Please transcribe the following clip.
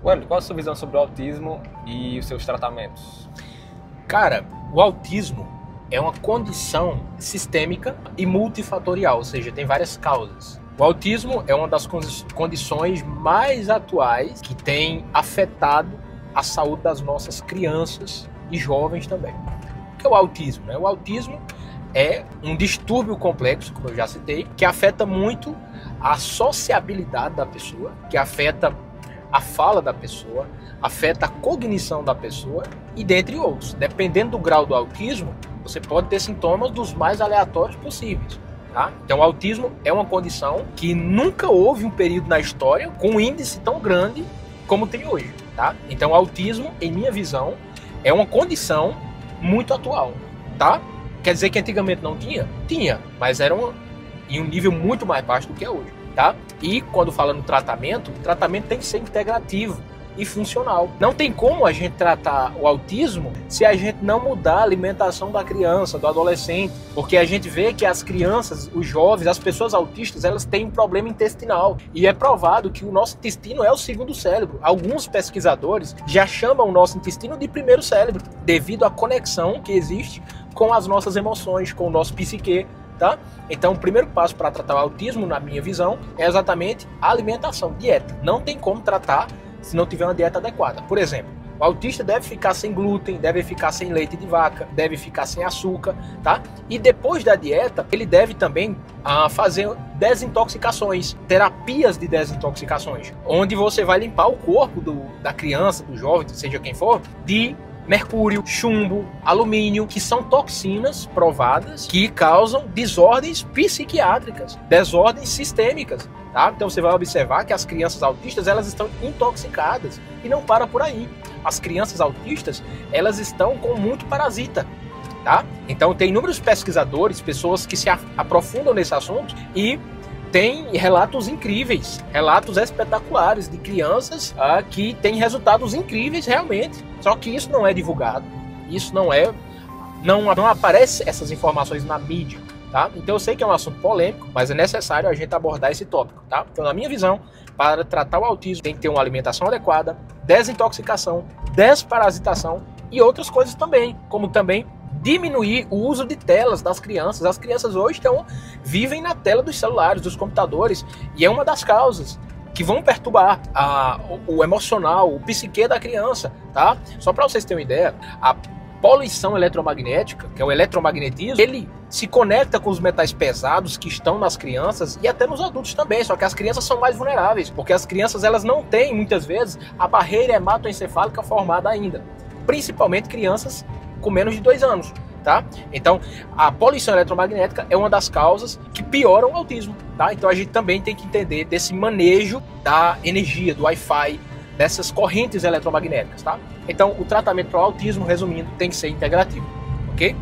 Wendel, qual a sua visão sobre o autismo e os seus tratamentos? Cara, o autismo é uma condição sistêmica e multifatorial, ou seja, tem várias causas. O autismo é uma das condições mais atuais que tem afetado a saúde das nossas crianças e jovens também. O que é o autismo? O autismo é um distúrbio complexo, como eu já citei, que afeta muito a sociabilidade da pessoa, que afeta a fala da pessoa, afeta a cognição da pessoa e dentre outros. Dependendo do grau do autismo, você pode ter sintomas dos mais aleatórios possíveis. Tá? Então, o autismo é uma condição que nunca houve um período na história com um índice tão grande como tem hoje. Tá? Então, o autismo, em minha visão, é uma condição muito atual. Tá? Quer dizer que antigamente não tinha? Tinha, mas era em um nível muito mais baixo do que é hoje. Tá? E quando fala no tratamento, o tratamento tem que ser integrativo e funcional. Não tem como a gente tratar o autismo se a gente não mudar a alimentação da criança, do adolescente, porque a gente vê que as crianças, os jovens, as pessoas autistas, elas têm um problema intestinal e é provado que o nosso intestino é o segundo cérebro. Alguns pesquisadores já chamam o nosso intestino de primeiro cérebro, devido à conexão que existe com as nossas emoções, com o nosso psique. Tá? Então, o primeiro passo para tratar o autismo, na minha visão, é exatamente a alimentação, dieta. Não tem como tratar se não tiver uma dieta adequada. Por exemplo, o autista deve ficar sem glúten, deve ficar sem leite de vaca, deve ficar sem açúcar, tá? E depois da dieta, ele deve também fazer desintoxicações, terapias de desintoxicações, onde você vai limpar o corpo da criança, do jovem, seja quem for, de mercúrio, chumbo, alumínio, que são toxinas provadas que causam desordens psiquiátricas, desordens sistêmicas. Tá? Então você vai observar que as crianças autistas elas estão intoxicadas e não para por aí. As crianças autistas elas estão com muito parasita. Tá? Então tem inúmeros pesquisadores, pessoas que se aprofundam nesse assunto e tem relatos incríveis, relatos espetaculares de crianças que têm resultados incríveis realmente. Só que isso não é divulgado, isso não aparece essas informações na mídia. Tá? Então eu sei que é um assunto polêmico, mas é necessário a gente abordar esse tópico. Tá? Então, na minha visão, para tratar o autismo tem que ter uma alimentação adequada, desintoxicação, desparasitação e outras coisas também, como também diminuir o uso de telas das crianças. As crianças hoje vivem na tela dos celulares, dos computadores, e é uma das causas que vão perturbar o emocional, o psique da criança. Tá? Só para vocês terem uma ideia, a poluição eletromagnética, que é o eletromagnetismo, ele se conecta com os metais pesados que estão nas crianças e até nos adultos também, só que as crianças são mais vulneráveis, porque as crianças elas não têm, muitas vezes, a barreira hematoencefálica formada ainda, principalmente crianças com menos de 2 anos. Tá? Então, a poluição eletromagnética é uma das causas que pioram o autismo. Tá? Então, a gente também tem que entender desse manejo da energia, do Wi-Fi, dessas correntes eletromagnéticas. Tá? Então, o tratamento para o autismo, resumindo, tem que ser integrativo. Ok?